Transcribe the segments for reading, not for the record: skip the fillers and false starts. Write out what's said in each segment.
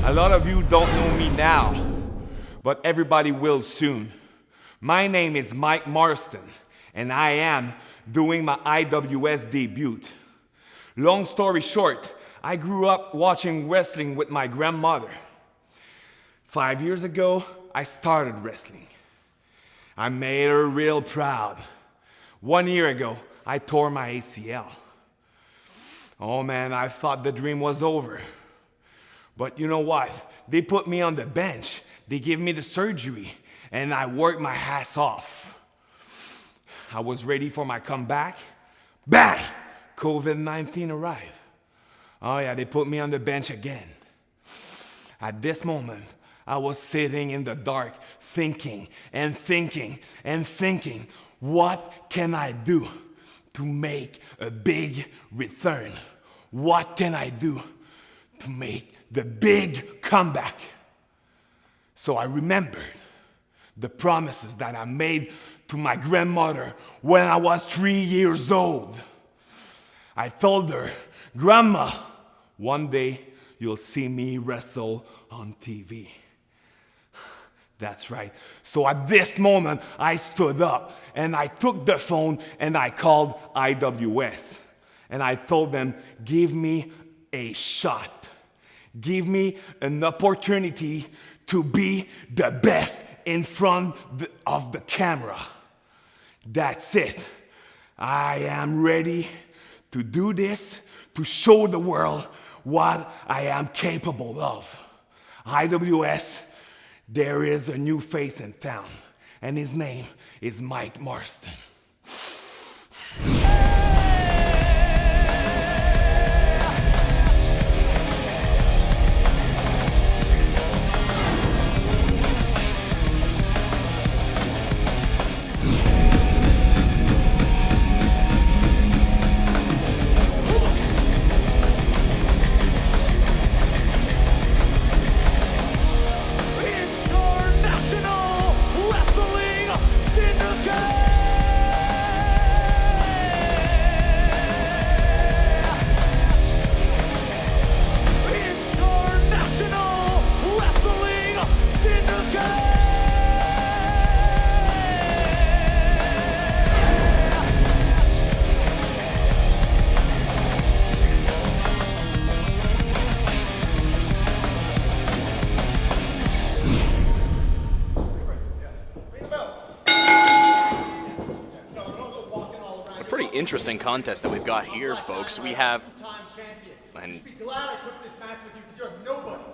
A lot of you don't know me now, but everybody will soon. My name is Mike Marston, and I am doing my IWS debut. Long story short, I grew up watching wrestling with my grandmother. 5 years ago, I started wrestling. I made her real proud. 1 year ago, I tore my ACL. Oh man, I thought the dream was over. But you know what? They put me on the bench. They gave me the surgery, and I worked my ass off. I was ready for my comeback. Bang! COVID-19 arrived. Oh yeah, they put me on the bench again. At this moment, I was sitting in the dark, thinking and thinking and thinking, what can I do to make a big return? What can I do to make the big comeback? So I remembered the promises that I made to my grandmother when I was 3 years old. I told her, Grandma, one day you'll see me wrestle on TV. That's right. So at this moment, I stood up and I took the phone and I called IWS. And I told them, give me a shot. Give me an opportunity to be the best in front of the camera. That's it. I am ready to do this, to show the world what I am capable of. IWS, there is a new face in town, and his name is Mike Marston. Interesting contest that we've got here, folks. We have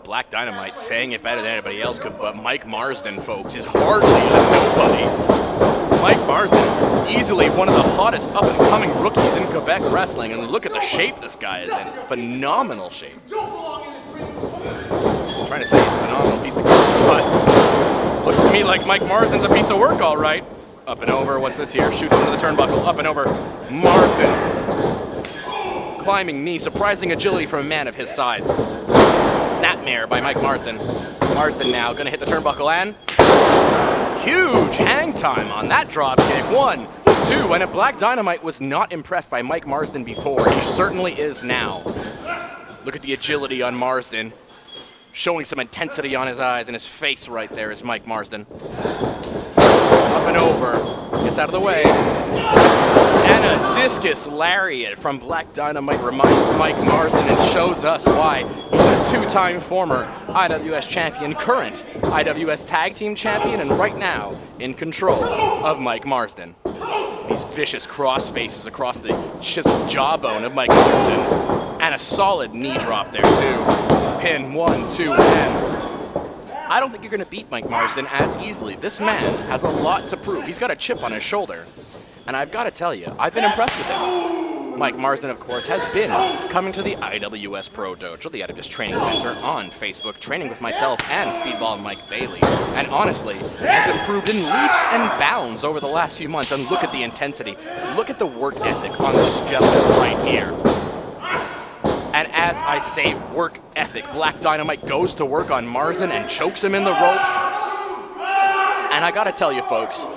Black Dynamite saying it better than anybody else could, but Mike Marston, folks, is hardly a nobody. Mike Marston, easily one of the hottest up-and-coming rookies in Quebec wrestling, and look at the shape this guy is in. Phenomenal shape. I'm trying to say he's a phenomenal piece of garbage, but looks to me like Mike Marston's a piece of work, all right. Up and over, what's this here? Shoots into the turnbuckle, up and over. Marston. Climbing knee, surprising agility from a man of his size. Snapmare by Mike Marston. Marston now gonna hit the turnbuckle and huge hang time on that drop kick. 1, 2, and if Black Dynamite was not impressed by Mike Marston before, he certainly is now. Look at the agility on Marston. Showing some intensity on his eyes and his face right there is Mike Marston. Up and over, gets out of the way, and a discus lariat from Black Dynamite reminds Mike Marston and shows us why he's a two-time former IWS champion, current IWS tag team champion, and right now in control of Mike Marston. These vicious cross faces across the chiseled jawbone of Mike Marston, and a solid knee drop there too. Pin 1, 2, and I don't think you're going to beat Mike Marston as easily. This man has a lot to prove. He's got a chip on his shoulder. And I've got to tell you, I've been impressed with him. Mike Marston, of course, has been coming to the IWS Pro Dojo, the IWS Training Center on Facebook, training with myself and Speedball Mike Bailey. And honestly, has improved in leaps and bounds over the last few months. And look at the intensity. Look at the work ethic on this gentleman right here. And as I say work ethic, Black Dynamite goes to work on Marston and chokes him in the ropes. And I gotta tell you folks,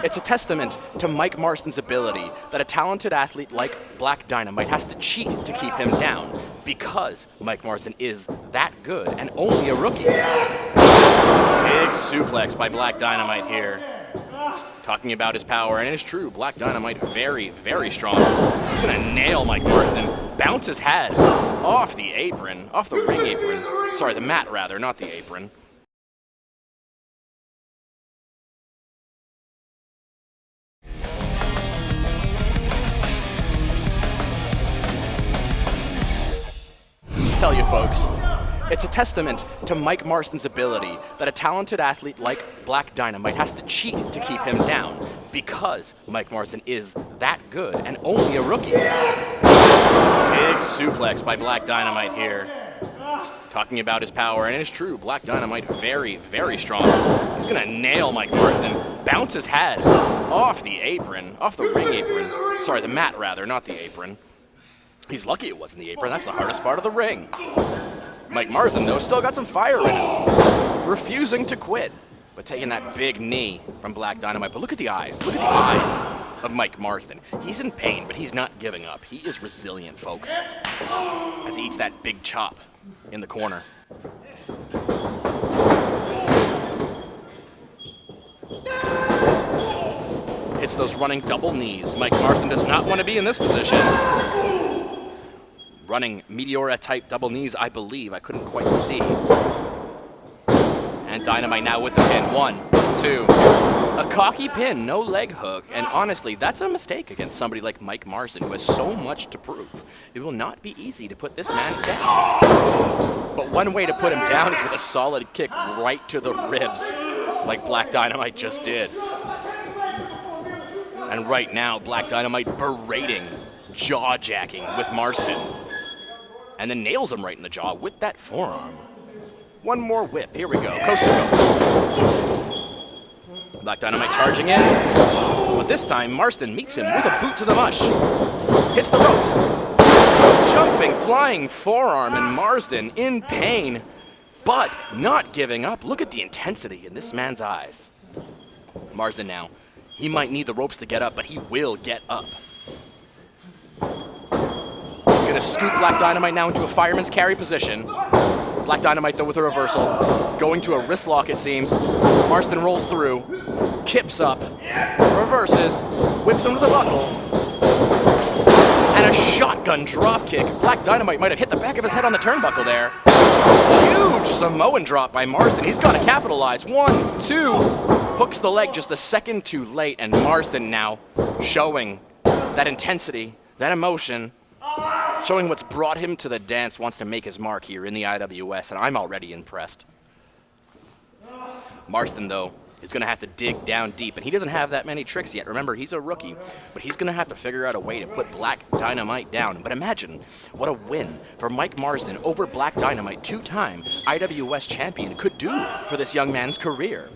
It's a testament to Mike Marston's ability that a talented athlete like Black Dynamite has to cheat to keep him down, because Mike Marston is that good and only a rookie. Big suplex by Black Dynamite here. Talking about his power, and it is true, Black Dynamite very, very strong. He's gonna nail Mike Marston, bounce his head off the apron, off the ring apron. Sorry, the mat rather, not the apron. Tell you folks, it's a testament to Mike Marston's ability that a talented athlete like Black Dynamite has to cheat to keep him down, because Mike Marston is that good and only a rookie. Big suplex by Black Dynamite here. Talking about his power, and it is true, Black Dynamite very, very strong. He's gonna nail Mike Marston, bounce his head off the apron, off the ring apron. Sorry, the mat rather, not the apron. He's lucky it wasn't the apron, that's the hardest part of the ring. Mike Marston, though, still got some fire in him. Refusing to quit, but taking that big knee from Black Dynamite. But look at the eyes. Look at the eyes of Mike Marston. He's in pain, but he's not giving up. He is resilient, folks, as he eats that big chop in the corner. Hits those running double knees. Mike Marston does not want to be in this position. Running Meteora-type double knees, I believe. I couldn't quite see. And Dynamite now with the pin. 1, 2. A cocky pin, no leg hook. And honestly, that's a mistake against somebody like Mike Marston, who has so much to prove. It will not be easy to put this man down. But one way to put him down is with a solid kick right to the ribs, like Black Dynamite just did. And right now, Black Dynamite berating, jaw-jacking with Marston. And then nails him right in the jaw with that forearm. One more whip. Here we go. Coast to coast. Black Dynamite charging in. But this time, Marston meets him with a boot to the mush. Hits the ropes. Jumping, flying forearm, and Marston in pain, but not giving up. Look at the intensity in this man's eyes. Marston now. He might need the ropes to get up, but he will get up. He's going to scoop Black Dynamite now into a fireman's carry position. Black Dynamite, though, with a reversal. Going to a wrist lock, it seems. Marston rolls through, kips up, reverses, whips him to the buckle, and a shotgun drop kick. Black Dynamite might have hit the back of his head on the turnbuckle there. Huge Samoan drop by Marston. He's got to capitalize. 1, 2. Hooks the leg just a second too late, and Marston now showing that intensity, that emotion, showing what's brought him to the dance, wants to make his mark here in the IWS, and I'm already impressed. Marston, though, is going to have to dig down deep, and he doesn't have that many tricks yet. Remember, he's a rookie, but he's going to have to figure out a way to put Black Dynamite down. But imagine what a win for Mike Marston over Black Dynamite, 2-time IWS champion, could do for this young man's career.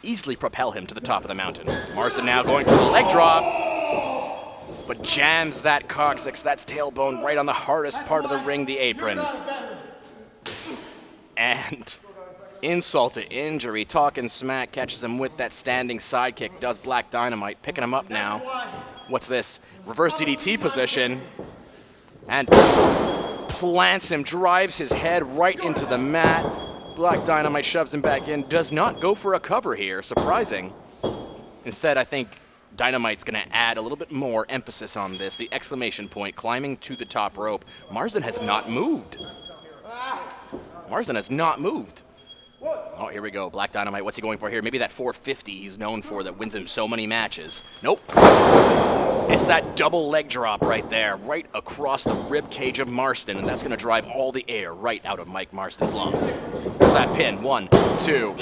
Easily propel him to the top of the mountain. Marston now going for the leg drop, but jams that coccyx, that's tailbone, right on the hardest part of the ring, the apron. And insult to injury, talking smack, catches him with that standing sidekick, does Black Dynamite, picking him up now. What's this? Reverse DDT position, and plants him, drives his head right into the mat. Black Dynamite shoves him back in, does not go for a cover here, surprising. Instead, I think Dynamite's going to add a little bit more emphasis on this, the exclamation point, climbing to the top rope. Marston has not moved. Marston has not moved. Oh, here we go. Black Dynamite, what's he going for here? Maybe that 450 he's known for that wins him so many matches. Nope. It's that double leg drop right there, right across the rib cage of Marston, and that's going to drive all the air right out of Mike Marston's lungs. There's that pin. 1, 2.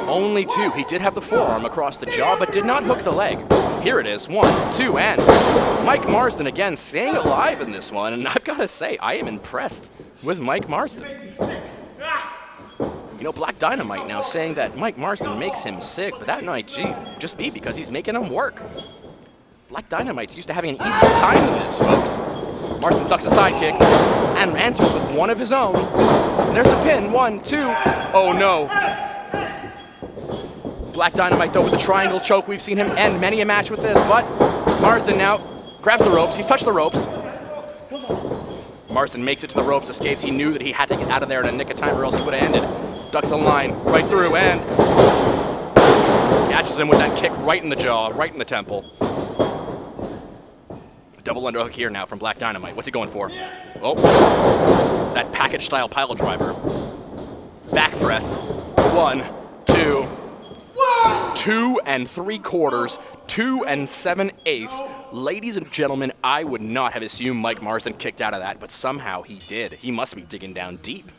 Only 2. He did have the forearm across the jaw, but did not hook the leg. Here it is. 1, 2, and Mike Marston again staying alive in this one, and I've got to say, I am impressed with Mike Marston. You know, Black Dynamite now saying that Mike Marston makes him sick, but that might just be because he's making him work. Black Dynamite's used to having an easier time than this, folks. Marston ducks a sidekick and answers with one of his own. And there's a pin. 1, 2. Oh, no. Black Dynamite, though, with the triangle choke. We've seen him end many a match with this, but Marston now grabs the ropes. He's touched the ropes. Marston makes it to the ropes, escapes. He knew that he had to get out of there in a nick of time or else he would have ended. Ducks the line right through and catches him with that kick right in the jaw, right in the temple. Double underhook here now from Black Dynamite. What's he going for? Oh, that package-style pile driver. Back press. 1, 2. 2 3/4, 2 7/8. Ladies and gentlemen, I would not have assumed Mike Marston kicked out of that, but somehow he did. He must be digging down deep.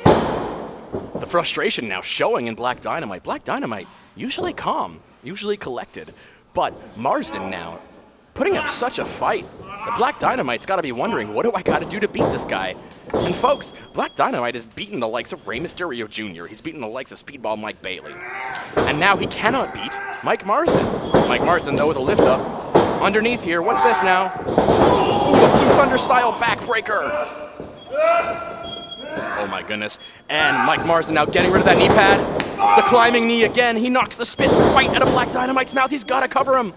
The frustration now showing in Black Dynamite. Black Dynamite, usually calm, usually collected, but Marston now putting up such a fight. The Black Dynamite's got to be wondering, what do I got to do to beat this guy? And folks, Black Dynamite has beaten the likes of Rey Mysterio Jr. He's beaten the likes of Speedball Mike Bailey. And now he cannot beat Mike Marston. Mike Marston, though, with a lift up. Underneath here, what's this now? Ooh, a Blue Thunder style backbreaker. Oh my goodness. And Mike Marston now getting rid of that knee pad. The climbing knee again. He knocks the spit right out of Black Dynamite's mouth. He's got to cover him.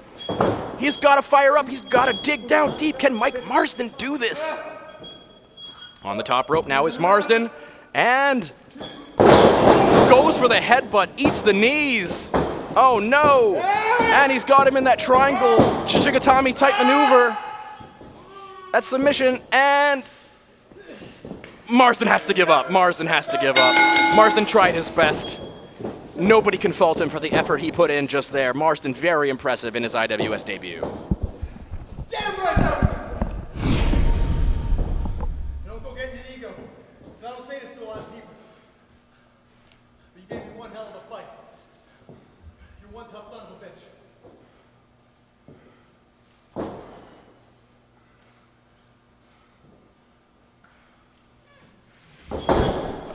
He's got to fire up. He's got to dig down deep. Can Mike Marston do this? On the top rope now is Marston. And goes for the headbutt. Eats the knees. Oh no. And he's got him in that triangle Shigatami type maneuver. That submission. And Marston has to give up. Marston has to give up. Marston tried his best. Nobody can fault him for the effort he put in just there. Marston very impressive in his IWS debut. Damn right that was impressive. Don't go getting an ego. I don't say this to a lot of people. But you gave me one hell of a fight. You're one tough son of a bitch.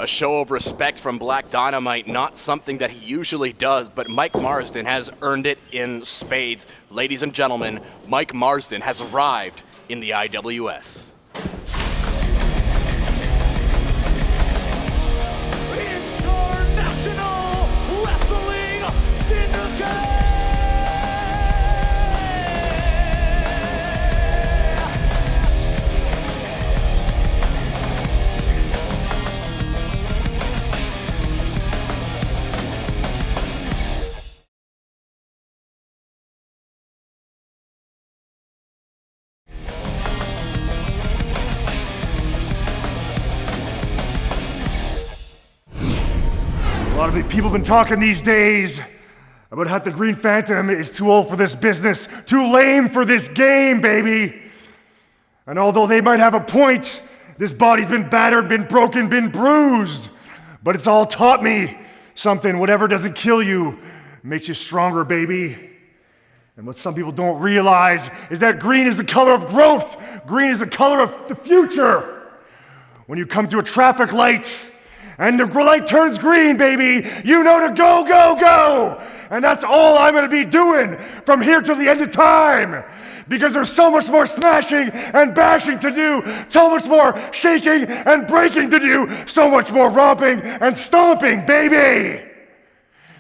A show of respect from Black Dynamite, not something that he usually does, but Mike Marston has earned it in spades. Ladies and gentlemen, Mike Marston has arrived in the IWS. International Wrestling Syndicate! A lot of people have been talking these days about how the Green Phantom is too old for this business, too lame for this game, baby. And although they might have a point, this body's been battered, been broken, been bruised. But it's all taught me something. Whatever doesn't kill you makes you stronger, baby. And what some people don't realize is that green is the color of growth. Green is the color of the future. When you come to a traffic light, and the light turns green, baby, you know to go, go, go! And that's all I'm gonna be doing from here till the end of time. Because there's so much more smashing and bashing to do, so much more shaking and breaking to do, so much more romping and stomping, baby!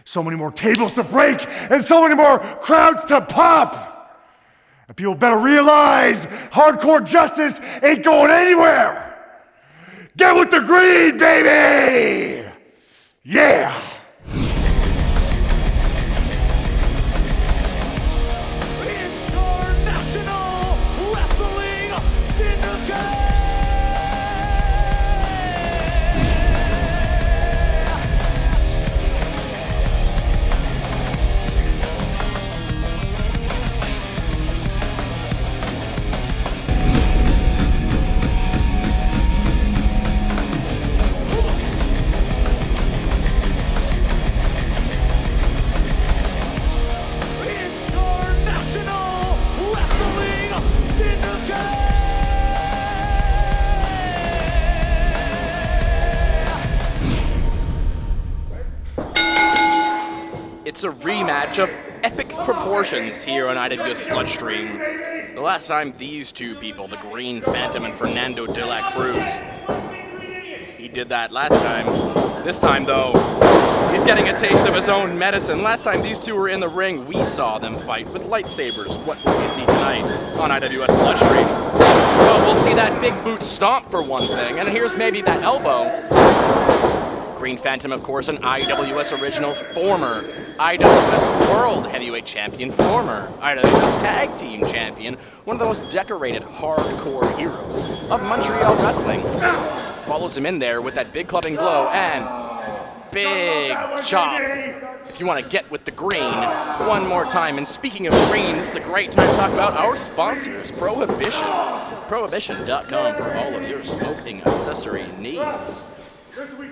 So many more tables to break, and so many more crowds to pop! And people better realize hardcore justice ain't going anywhere! Get with the green, baby! Yeah! International Wrestling Syndicate! International Wrestling Syndicate! It's a rematch of epic proportions here on IWS Bloodstream. The last time these two people, the Green Phantom and Fernando de la Cruz, he did that last time. This time, though, he's getting a taste of his own medicine. Last time these two were in the ring, we saw them fight with lightsabers. What will we see tonight on IWS Bloodstream? Well, we'll see that big boot stomp for one thing, and here's maybe that elbow. Green Phantom, of course, an IWS original, former IWS World Heavyweight Champion, former IWS Tag Team Champion, one of the most decorated hardcore heroes of Montreal wrestling. Follows him in there with that big clubbing blow and big chop. If you want to get with the green one more time. And speaking of green, this is a great time to talk about our sponsors, Prohibition. Prohibition.com for all of your smoking accessory needs.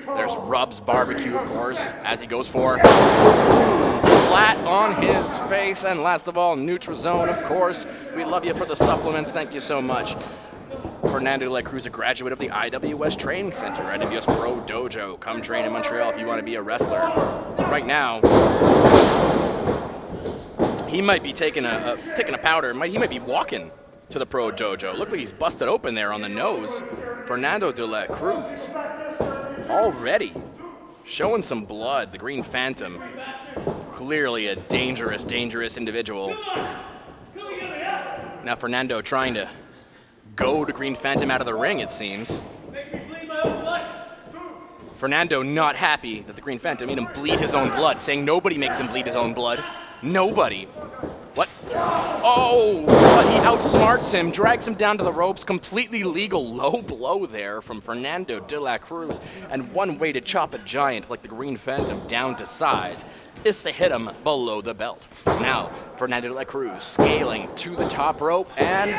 There's Rub's Barbecue, of course, as he goes for flat on his face. And last of all, Nutrizone, of course. We love you for the supplements. Thank you so much. Fernando Cruz, a graduate of the IWS Training Center, IWS Pro Dojo. Come train in Montreal if you want to be a wrestler. Right now, he might be taking a powder. He might be walking to the Pro Dojo. Look like he's busted open there on the nose. Fernando de la Cruz. Already showing some blood. The Green Phantom, clearly a dangerous, dangerous individual. Now Fernando trying to goad Green Phantom out of the ring, it seems. Fernando not happy that the Green Phantom made him bleed his own blood, saying nobody makes him bleed his own blood. Nobody. What? Oh, but he outsmarts him, drags him down to the ropes. Completely legal low blow there from Fernando de la Cruz. And one way to chop a giant like the Green Phantom down to size is to hit him below the belt. Now, Fernando de la Cruz scaling to the top rope and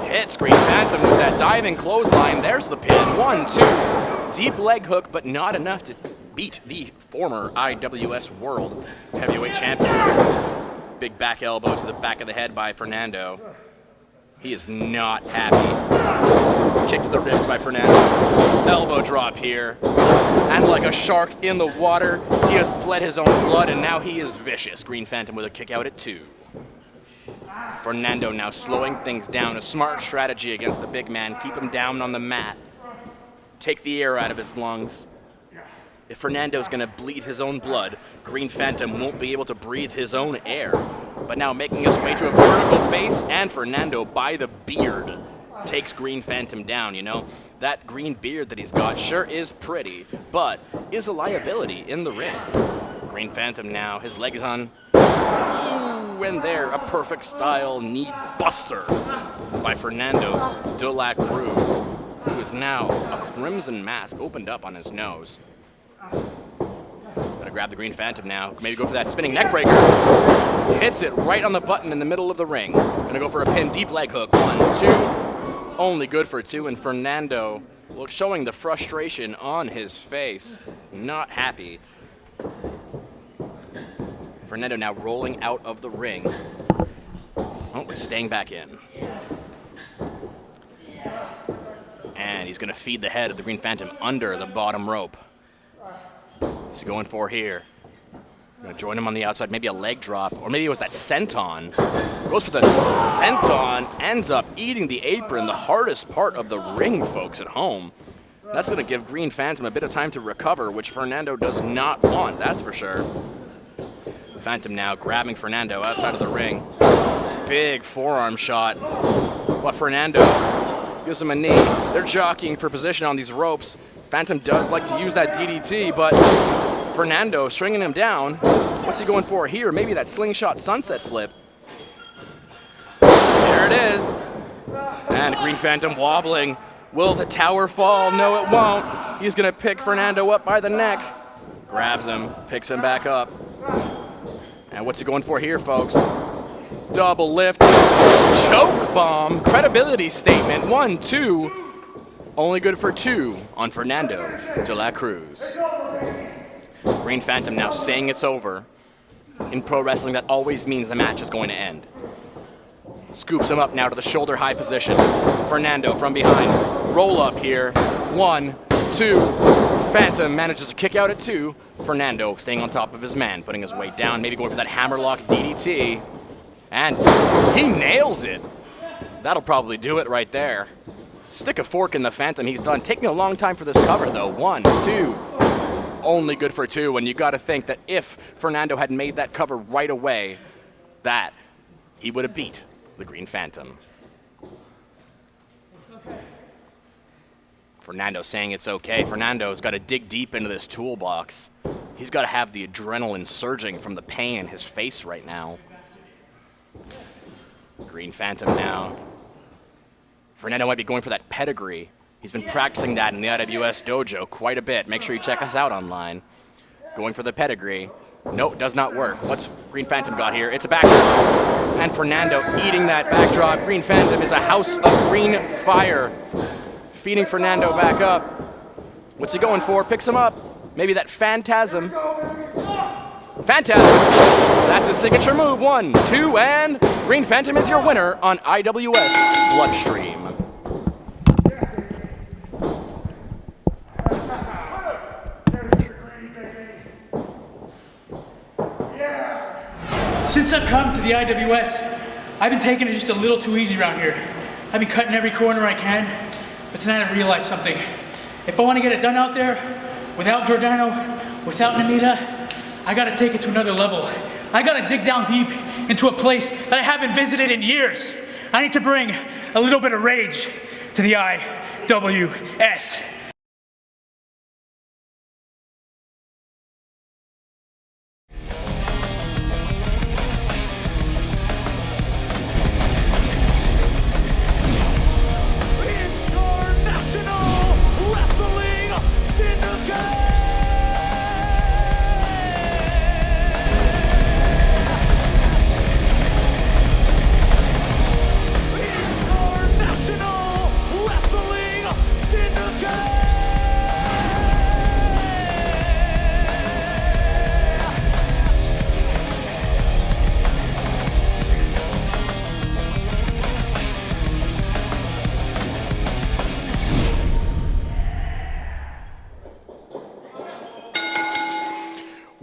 hits Green Phantom with that diving clothesline. There's the pin. 1, 2. Deep leg hook, but not enough to beat the former IWS World Heavyweight Champion. Big back elbow to the back of the head by Fernando. He is not happy. Kick to the ribs by Fernando. Elbow drop here. And like a shark in the water, he has bled his own blood, and now he is vicious. Green Phantom with a kick out at 2. Fernando now slowing things down. A smart strategy against the big man. Keep him down on the mat. Take the air out of his lungs. If Fernando's going to bleed his own blood, Green Phantom won't be able to breathe his own air. But now making his way to a vertical base, and Fernando by the beard takes Green Phantom down, you know. That green beard that he's got sure is pretty, but is a liability in the ring. Green Phantom now, his leg is on. Ooh, and there, a perfect style knee buster by Fernando de la Cruz, who is now a crimson mask opened up on his nose. Gonna grab the Green Phantom now. Maybe go for that spinning neck breaker. Hits it right on the button in the middle of the ring. Gonna go for a pin, deep leg hook. 1, 2. Only good for 2. And Fernando, look, showing the frustration on his face. Not happy. Fernando now rolling out of the ring. Oh, staying back in. And he's gonna feed the head of the Green Phantom under the bottom rope. What's he going for here? Gonna join him on the outside, maybe a leg drop, or maybe it was that senton. Goes for the senton, ends up eating the apron, the hardest part of the ring, folks at home. That's gonna give Green Phantom a bit of time to recover, which Fernando does not want, that's for sure. Phantom now grabbing Fernando outside of the ring. Big forearm shot. But Fernando gives him a knee. They're jockeying for position on these ropes. Phantom does like to use that DDT, but Fernando stringing him down. What's he going for here? Maybe that slingshot sunset flip. There it is. And Green Phantom wobbling. Will the tower fall? No, it won't. He's going to pick Fernando up by the neck. Grabs him, picks him back up. And what's he going for here, folks? Double lift. Choke bomb. Credibility statement. 1, 2. Only good for 2 on Fernando de la Cruz. Green Phantom now saying it's over. In pro wrestling, that always means the match is going to end. Scoops him up now to the shoulder high position. Fernando from behind. Roll up here. 1, 2. Phantom manages to kick out at 2. Fernando staying on top of his man, putting his weight down, maybe going for that hammerlock DDT. And he nails it. That'll probably do it right there. Stick a fork in the Phantom. He's done. Taking a long time for this cover, though. 1, 2. Only good for 2, and you got to think that if Fernando had made that cover right away, that he would have beat the Green Phantom. Fernando saying it's okay. Fernando's got to dig deep into this toolbox. He's got to have the adrenaline surging from the pain in his face right now. Green Phantom now. Fernando might be going for that pedigree. He's been practicing that in the IWS dojo quite a bit. Make sure you check us out online. Going for the pedigree. No, it does not work. What's Green Phantom got here? It's a backdrop. And Fernando eating that backdrop. Green Phantom is a house of green fire. Feeding Fernando back up. What's he going for? Picks him up. Maybe that Phantasm. Phantasm. That's his signature move. 1, 2, and Green Phantom is your winner on IWS Bloodstream. Since I've come to the IWS, I've been taking it just a little too easy around here. I've been cutting every corner I can, but tonight I realized something. If I want to get it done out there, without Giordano, without Namita, I gotta take it to another level. I gotta dig down deep into a place that I haven't visited in years. I need to bring a little bit of rage to the IWS.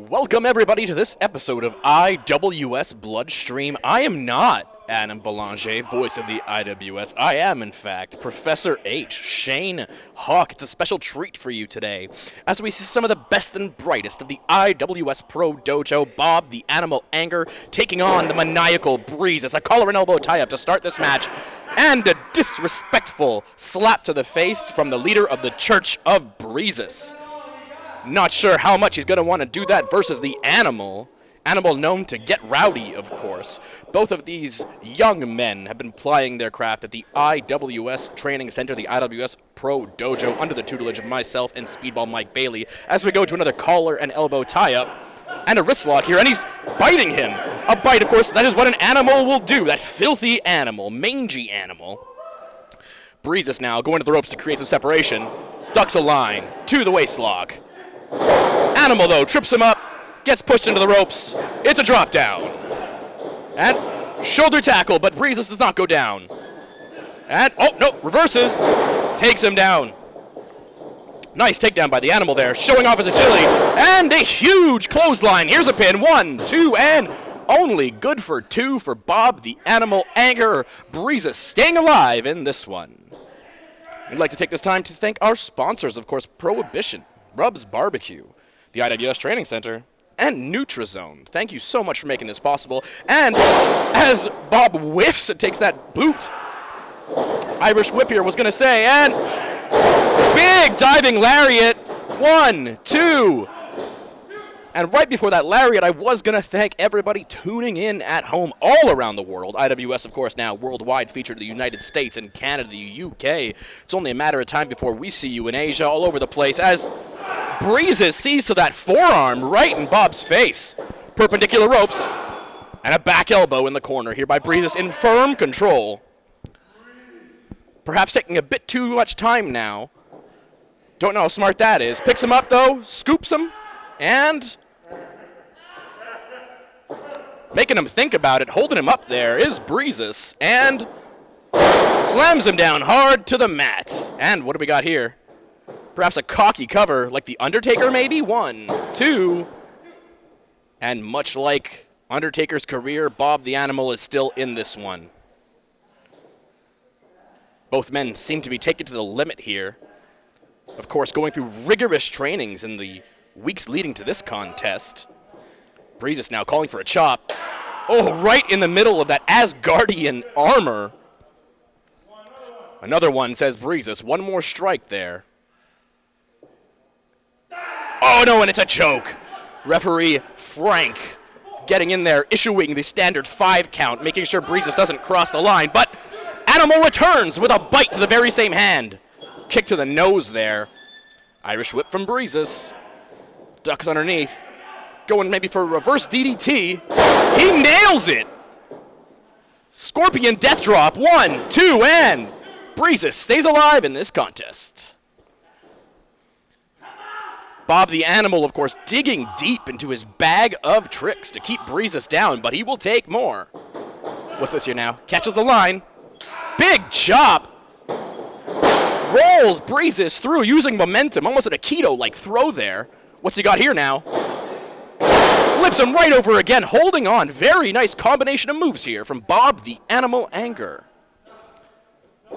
Welcome, everybody, to this episode of IWS Bloodstream. I am not Adam Belanger, voice of the IWS. I am, in fact, Professor H, Shane Hawk. It's a special treat for you today, as we see some of the best and brightest of the IWS Pro Dojo. Bob, the Animal Anger, taking on the maniacal Breezus. A collar and elbow tie-up to start this match, and a disrespectful slap to the face from the leader of the Church of Breezus. Not sure how much he's going to want to do that versus the Animal. Animal known to get rowdy, of course. Both of these young men have been plying their craft at the IWS Training Center, the IWS Pro Dojo, under the tutelage of myself and Speedball Mike Bailey, as we go to another collar and elbow tie-up. And a wrist lock here, and he's biting him. A bite, of course, that is what an animal will do. That filthy animal, mangy animal. Breezus now going to the ropes to create some separation. Ducks a line to the waist lock. Animal, though, trips him up, gets pushed into the ropes. It's a drop down. And shoulder tackle, but Breezus does not go down. And, oh, no, reverses. Takes him down. Nice takedown by the Animal there, showing off his agility. And a huge clothesline. Here's a pin. 1, 2, and only good for 2 for Bob, the Animal Anger. Breezus staying alive in this one. We'd like to take this time to thank our sponsors, of course, Prohibition, Rubs Barbecue, the IWS Training Center, and Nutrizone. Thank you so much for making this possible. And as Bob whiffs and takes that boot, Irish Whip here was going to say, and big diving lariat. 1, 2. And right before that lariat, I was going to thank everybody tuning in at home all around the world. IWS, of course, now worldwide, featured in the United States and Canada, the UK. It's only a matter of time before we see you in Asia, all over the place, as Breezus sees to that forearm right in Bob's face. Perpendicular ropes, and a back elbow in the corner here by Breezus in firm control. Perhaps taking a bit too much time now. Don't know how smart that is. Picks him up, though, scoops him, and making him think about it, holding him up there is Breezus, and slams him down hard to the mat. And what do we got here? Perhaps a cocky cover, like The Undertaker, maybe? 1, 2. And much like Undertaker's career, Bob the Animal is still in this one. Both men seem to be taken to the limit here. Of course, going through rigorous trainings in the weeks leading to this contest. Breezus now calling for a chop. Oh, right in the middle of that Asgardian armor. Another one, says Breezus. One more strike there. Oh, no, and it's a choke. Referee Frank getting in there, issuing the standard 5 count, making sure Breezus doesn't cross the line. But Animal returns with a bite to the very same hand. Kick to the nose there. Irish whip from Breezus. Ducks underneath. Going maybe for a reverse DDT. He nails it. Scorpion death drop. 1, 2, and Breezus stays alive in this contest. Bob the Animal, of course, digging deep into his bag of tricks to keep Breezus down, but he will take more. What's this here now? Catches the line. Big chop. Rolls Breezus through using momentum, almost an Aikido-like throw there. What's he got here now? Flips him right over again, holding on. Very nice combination of moves here from Bob the Animal Anger.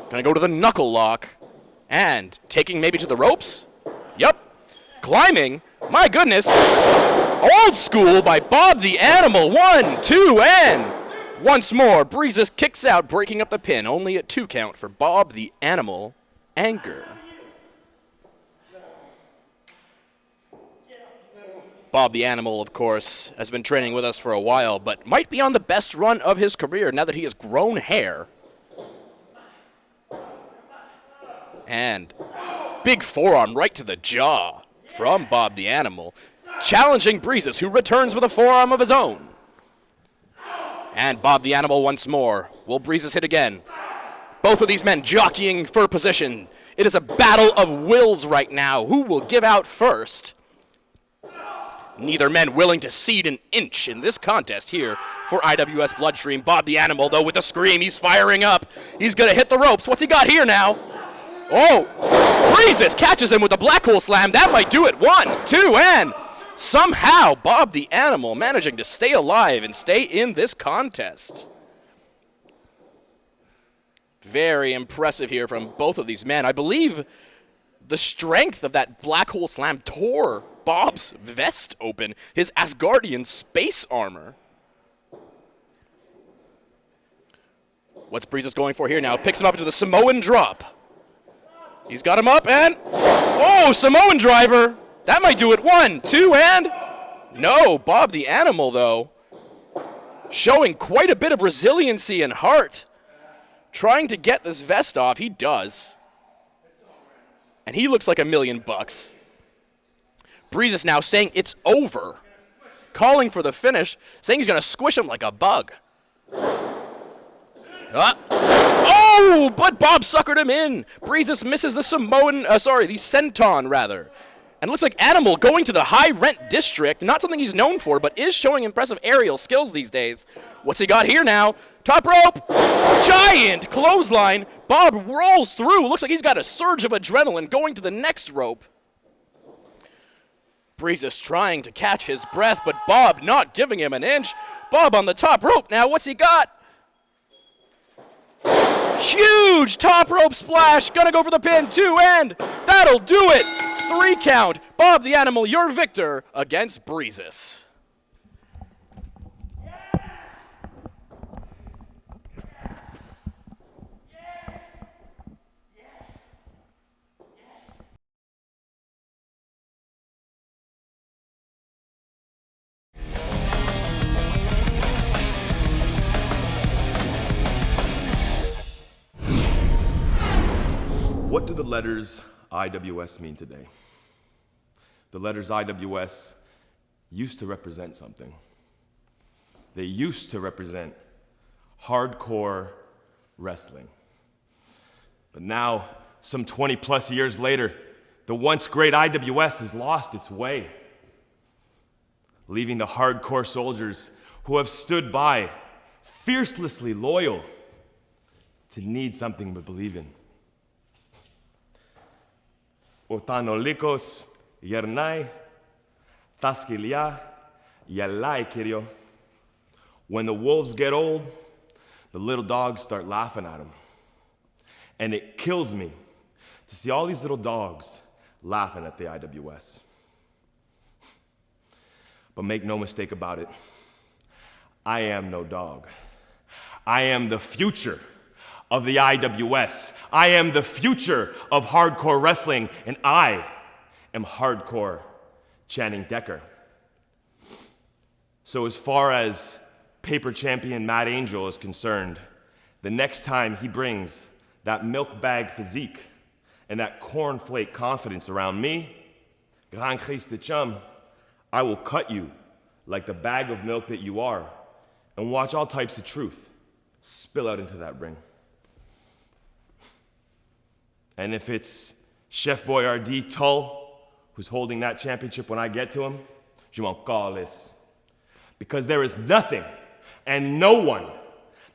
Gonna go to the knuckle lock. And taking maybe to the ropes? Yep. Climbing. My goodness. Old school by Bob the Animal. 1, 2, and once more, Breezus kicks out, breaking up the pin. Only a 2 count for Bob the Animal Anger. Bob the Animal, of course, has been training with us for a while, but might be on the best run of his career now that he has grown hair. And big forearm right to the jaw from Bob the Animal, challenging Breezus, who returns with a forearm of his own. And Bob the Animal once more. Will Breezus hit again? Both of these men jockeying for position. It is a battle of wills right now. Who will give out first? Neither man willing to cede an inch in this contest here for IWS Bloodstream. Bob the Animal, though, with a scream. He's firing up. He's going to hit the ropes. What's he got here now? Oh, Breezus catches him with a black hole slam. That might do it. 1, 2, and somehow Bob the Animal managing to stay alive and stay in this contest. Very impressive here from both of these men. I believe the strength of that black hole slam tore Bob's vest open, his Asgardian space armor. What's Breezus going for here now? Picks him up into the Samoan drop. He's got him up and, oh, Samoan driver. That might do it. 1, 2, and no. Bob the Animal, though, showing quite a bit of resiliency and heart. Trying to get this vest off. He does. And he looks like $1,000,000. Breezus now saying it's over. Calling for the finish. Saying he's going to squish him like a bug. Oh, but Bob suckered him in. Breezus misses the the senton, rather. And it looks like Animal going to the high rent district. Not something he's known for, but is showing impressive aerial skills these days. What's he got here now? Top rope. Giant clothesline. Bob rolls through. Looks like he's got a surge of adrenaline going to the next rope. Breezus trying to catch his breath, but Bob not giving him an inch. Bob on the top rope now. What's he got? Huge top rope splash. Gonna go for the pin. 2, and that'll do it. 3 count. Bob the Animal, your victor against Breezus. What do the letters IWS mean today? The letters IWS used to represent something. They used to represent hardcore wrestling. But now, some 20 plus years later, the once great IWS has lost its way, leaving the hardcore soldiers who have stood by, fiercelessly loyal, to need something to believe in. Otanolikos, Yernai, Taskilia, Yalai Kirio. When the wolves get old, the little dogs start laughing at them. And it kills me to see all these little dogs laughing at the IWS. But make no mistake about it, I am no dog. I am the future of the IWS. I am the future of hardcore wrestling, and I am hardcore Channing Decker. So as far as paper champion Matt Angel is concerned, the next time he brings that milk bag physique and that cornflake confidence around me, Grand Christ de Chum, I will cut you like the bag of milk that you are and watch all types of truth spill out into that ring. And if it's Chef Boyardee Tull who's holding that championship when I get to him, je m'en calisse. Because there is nothing and no one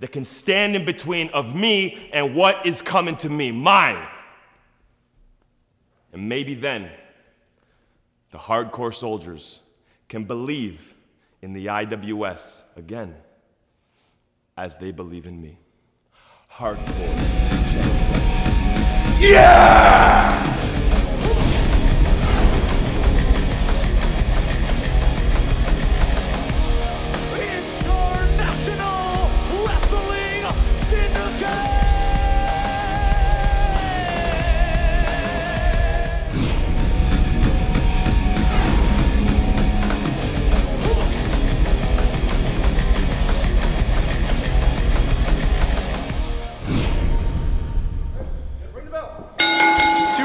that can stand in between of me and what is coming to me, mine. And maybe then, the hardcore soldiers can believe in the IWS again, as they believe in me. Hardcore. Yeah! International Wrestling Syndicate!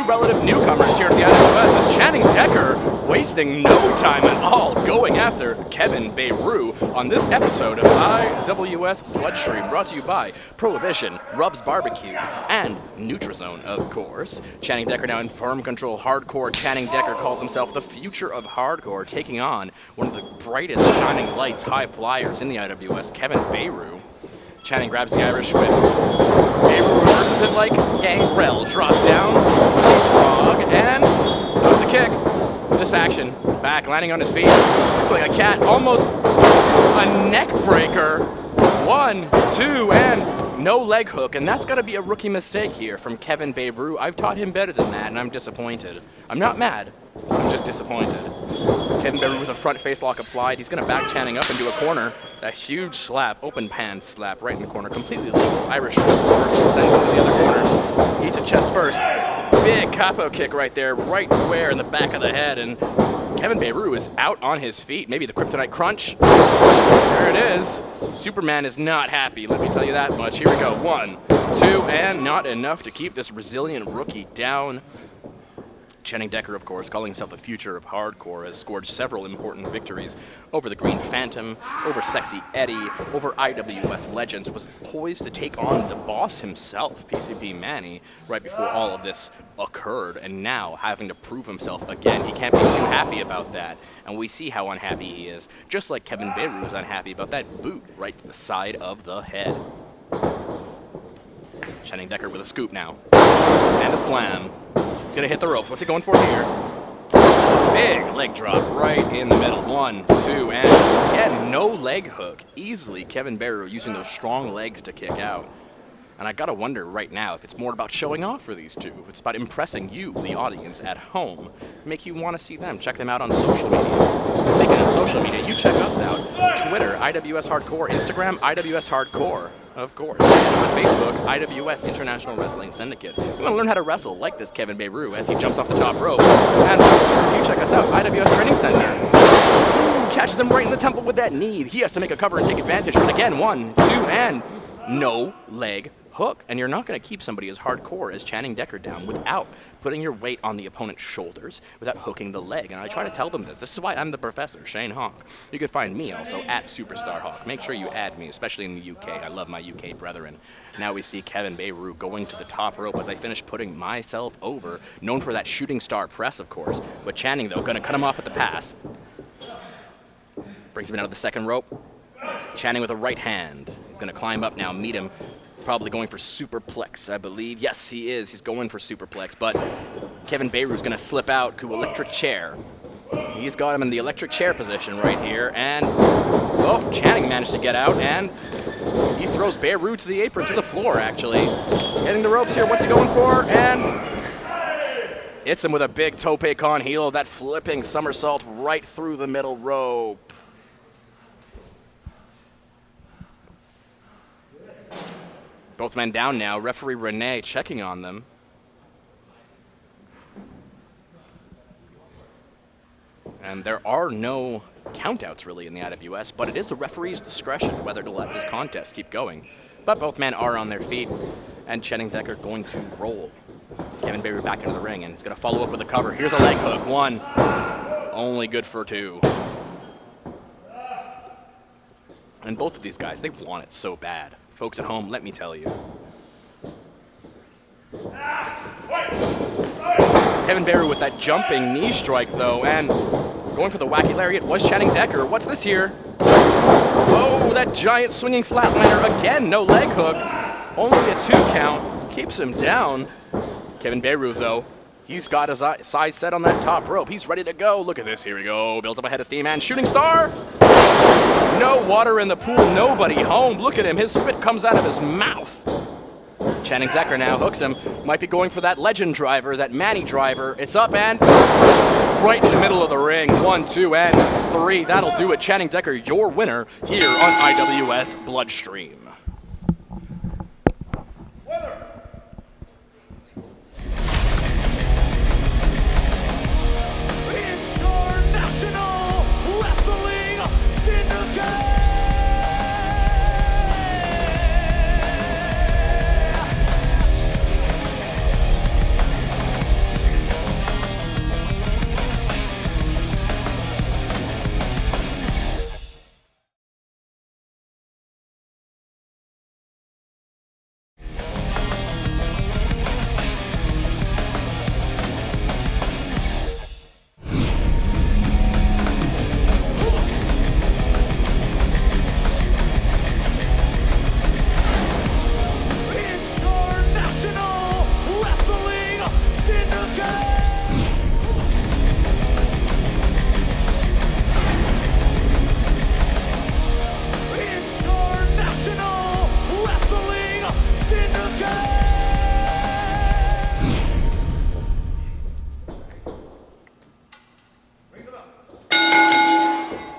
Relative newcomers here at the IWS as Channing Decker wasting no time at all going after Kevin Beiru on this episode of IWS Bloodstream, brought to you by Prohibition, Rubs Barbecue, and Nutrizone, of course. Channing Decker now in firm control. Hardcore Channing Decker calls himself the future of hardcore, taking on one of the brightest shining lights, high flyers in the IWS, Kevin Beiru. Channing grabs the Irish whip. Beiru reverses it like Gangrel. Drop down, frog, and goes the kick. This action, back, landing on his feet, like a cat, almost a neck breaker. 1, 2, and no leg hook, and that's got to be a rookie mistake here from Kevin Beiru. I've taught him better than that, and I'm disappointed. I'm not mad, I'm just disappointed. Kevin Beiru with a front face lock applied. He's going to back Channing up into a corner. A huge slap, open pan slap right in the corner, completely legal. Irish reversal sends him to the other corner. Eats it chest first. Big capo kick right there, right square in the back of the head, and Kevin Beiru is out on his feet. Maybe the Kryptonite Crunch. There it is. Superman is not happy, let me tell you that much. Here we go. 1, 2, and not enough to keep this resilient rookie down. Channing Decker, of course, calling himself the future of hardcore, has scored several important victories over the Green Phantom, over Sexy Eddie, over IWS Legends, was poised to take on the boss himself, PCP Manny, right before all of this occurred, and now having to prove himself again. He can't be too happy about that, and we see how unhappy he is, just like Kevin Beru was unhappy about that boot right to the side of the head. Channing Decker with a scoop now, and a slam. He's gonna hit the ropes. What's he going for here? Big leg drop right in the middle. 1, 2, and again, no leg hook. Easily Kevin Beru using those strong legs to kick out. And I gotta wonder right now if it's more about showing off for these two, if it's about impressing you, the audience at home, make you want to see them. Check them out on social media. Speaking of social media, you check us out. Twitter, IWS Hardcore. Instagram, IWS Hardcore. Of course. On Facebook, IWS International Wrestling Syndicate. You want to learn how to wrestle like this Kevin Beiru as he jumps off the top rope. And you check us out, IWS Training Center. Ooh, catches him right in the temple with that knee. He has to make a cover and take advantage. But again, 1, 2, and no leg hook. And you're not going to keep somebody as hardcore as Channing Decker down without putting your weight on the opponent's shoulders, without hooking the leg. And I try to tell them this. This is why I'm the professor, Shane Hawk. You can find me also at Superstar Hawk. Make sure you add me, especially in the UK. I love my UK brethren. Now we see Kevin Beiru going to the top rope as I finish putting myself over. Known for that shooting star press, of course. But Channing, though, going to cut him off at the pass. Brings him out of the second rope. Channing with a right hand. He's going to climb up now, meet him. Probably going for superplex, I believe. Yes, he is. He's going for superplex, but Kevin Beiru's going to slip out to electric chair. He's got him in the electric chair position right here, and, oh, Channing managed to get out, and he throws Beiru to the apron, to the floor, actually. Getting the ropes here. What's he going for? And hits him with a big tope con hilo, that flipping somersault right through the middle rope. Both men down now. Referee Renee checking on them. And there are no countouts really in the IWS, but it is the referee's discretion whether to let this contest keep going. But both men are on their feet, and Channing Decker going to roll Kevin Beru back into the ring, and he's going to follow up with a cover. Here's a leg hook. One. Only good for two. And both of these guys, they want it so bad. Folks at home, let me tell you. Kevin Beru with that jumping knee strike, though, and going for the wacky lariat was Channing Decker. What's this here? Oh, that giant swinging flatliner again. No leg hook. Only a 2 count. Keeps him down. Kevin Beru, though, he's got his size set on that top rope. He's ready to go. Look at this. Here we go. Builds up a head of steam and shooting star. No water in the pool. Nobody home. Look at him. His spit comes out of his mouth. Channing Decker now hooks him. Might be going for that legend driver, that Manny driver. It's up and right in the middle of the ring. 1, 2, and 3. That'll do it. Channing Decker, your winner here on IWS Bloodstream. International Wrestling Syndicate.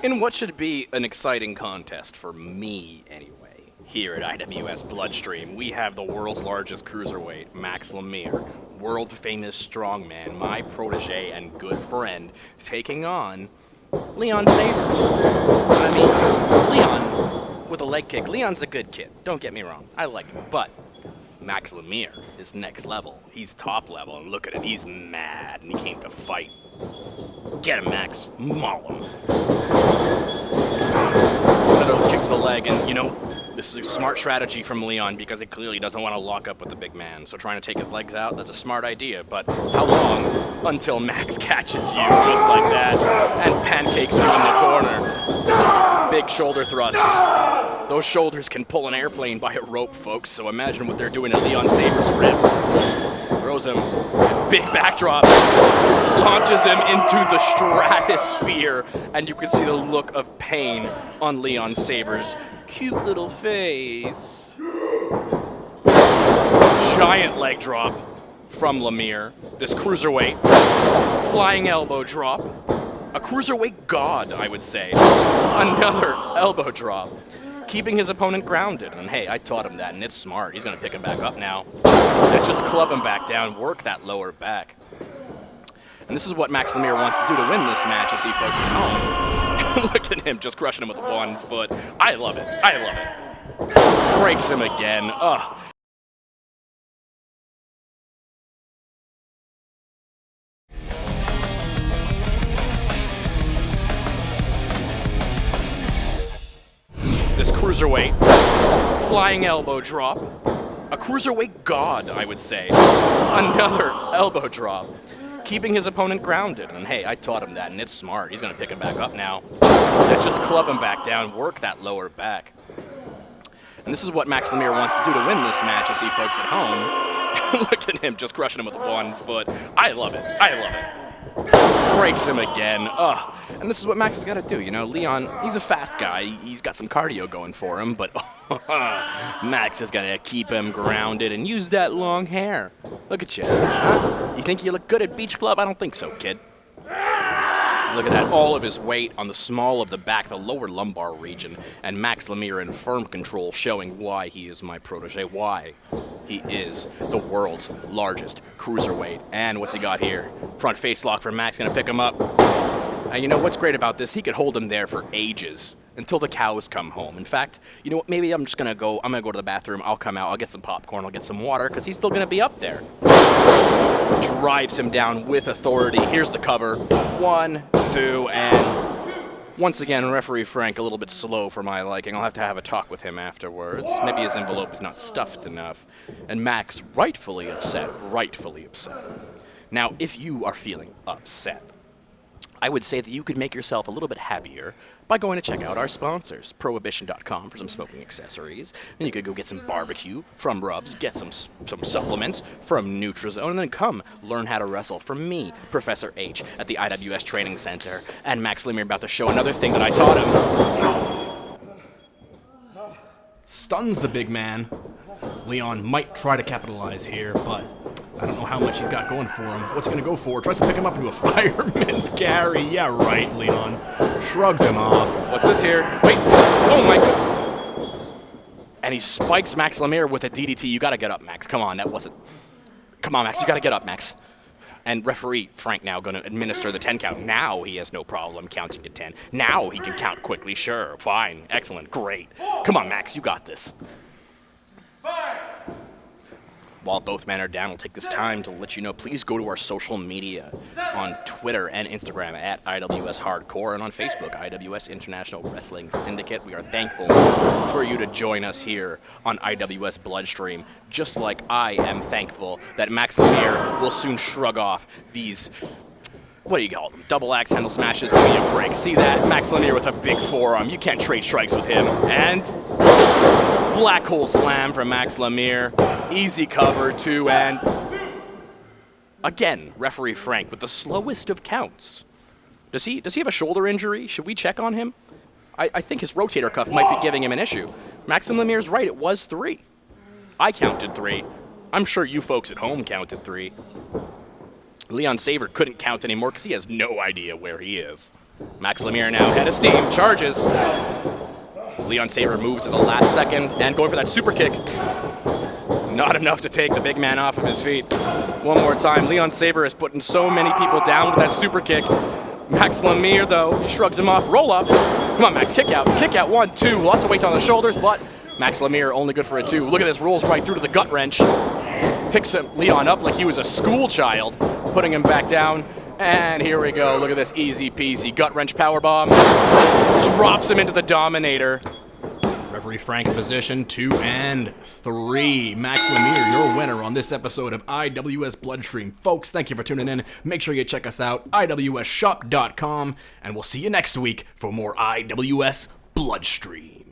In what should be an exciting contest for me, anyway, here at IWS Bloodstream, we have the world's largest cruiserweight, Max Lemire, world-famous strongman, my protege and good friend, taking on Leon Saber. I mean, Leon with a leg kick. Leon's a good kid, don't get me wrong. I like him, but Max Lemire is next level. He's top level, and look at him. He's mad, and he came to fight. Get him, Max. Maul him. Another kick to the leg, and, you know, this is a smart strategy from Leon because he clearly doesn't want to lock up with the big man. So trying to take his legs out, that's a smart idea. But how long until Max catches you just like that and pancakes you in the corner? Big shoulder thrusts. Those shoulders can pull an airplane by a rope, folks, so imagine what they're doing to Leon Saber's ribs. Throws him, big backdrop, launches him into the stratosphere, and you can see the look of pain on Leon Saber's cute little face. Giant leg drop from Lemire, this cruiserweight. Flying elbow drop. A cruiserweight god, I would say. Another elbow drop. Keeping his opponent grounded. And hey, I taught him that, and it's smart. He's going to pick him back up now. And just club him back down, work that lower back. And this is what Max Lemire wants to do to win this match, you see folks at home. Look at him just crushing him with 1 foot. I love it. I love it. Breaks him again. Ugh. This cruiserweight, flying elbow drop, a cruiserweight god, I would say. Another elbow drop, keeping his opponent grounded. And hey, I taught him that, and it's smart. He's going to pick him back up now. And just club him back down, work that lower back. And this is what Max Lemire wants to do to win this match, you see folks at home. Look at him just crushing him with 1 foot. I love it. I love it. breaks him again. Ugh. And this is what Max has got to do, you know. Leon, he's a fast guy. He's got some cardio going for him, but Max has got to keep him grounded and use that long hair. Look at you. Huh? You think you look good at Beach Club? I don't think so, kid. Look at that, all of his weight on the small of the back, the lower lumbar region, and Max Lemire in firm control, showing why he is my protege, why he is the world's largest cruiserweight. And what's he got here? Front face lock for Max, gonna pick him up. And you know what's great about this? He could hold him there for ages, until the cows come home. In fact, you know what, maybe I'm gonna go to the bathroom, I'll come out, I'll get some popcorn, I'll get some water, because he's still gonna be up there. Drives him down with authority. Here's the cover. 1, 2, and once again, referee Frank a little bit slow for my liking. I'll have to have a talk with him afterwards. Maybe his envelope is not stuffed enough. And Max, rightfully upset. Now, if you are feeling upset, I would say that you could make yourself a little bit happier by going to check out our sponsors, Prohibition.com for some smoking accessories. Then you could go get some barbecue from Rubs, get some supplements from Nutrizone, and then come learn how to wrestle from me, Professor H, at the IWS Training Center. And Max Lemire about to show another thing that I taught him. Stuns the big man. Leon might try to capitalize here, but I don't know how much he's got going for him. What's he gonna go for? Tries to pick him up into a fireman's carry. Yeah, right, Leon. Shrugs him off. What's this here? Wait. Oh my God. And he spikes Max Lemire with a DDT. You gotta get up, Max. Come on, that wasn't. Come on, Max. You gotta get up, Max. And referee Frank now gonna administer the 10 count. Now he has no problem counting to 10. Now he can count quickly. Sure, fine, excellent, great. Come on, Max. You got this. While both men are down, I'll take this time to let you know, please go to our social media on Twitter and Instagram at IWS Hardcore, and on Facebook, IWS International Wrestling Syndicate. We are thankful for you to join us here on IWS Bloodstream, just like I am thankful that Max Lemire will soon shrug off these, what do you call them, double axe handle smashes. Give me a break. See that? Max Lemire with a big forearm. You can't trade strikes with him. And black hole slam from Max Lemire. Easy cover, 2, and again, referee Frank with the slowest of counts. Does he have a shoulder injury? Should we check on him? I think his rotator cuff might be giving him an issue. Max Lemire's right, it was 3. I counted 3. I'm sure you folks at home counted 3. Leon Saber couldn't count anymore because he has no idea where he is. Max Lemire now head of steam, charges. Leon Saber moves at the last second and going for that super kick. Not enough to take the big man off of his feet. One more time, Leon Saber is putting so many people down with that super kick. Max Lemire, though, he shrugs him off. Roll up. Come on, Max, kick out. Kick out, 1, 2. Lots of weight on the shoulders, but Max Lemire only good for a 2. Look at this, rolls right through to the gut wrench. Picks Leon up like he was a school child, putting him back down. And here we go. Look at this, easy peasy gut wrench powerbomb. Drops him into the Dominator. Referee Frank in position, 2 and 3. Max Lemire, your winner on this episode of IWS Bloodstream. Folks, thank you for tuning in. Make sure you check us out, IWSshop.com, and we'll see you next week for more IWS Bloodstream.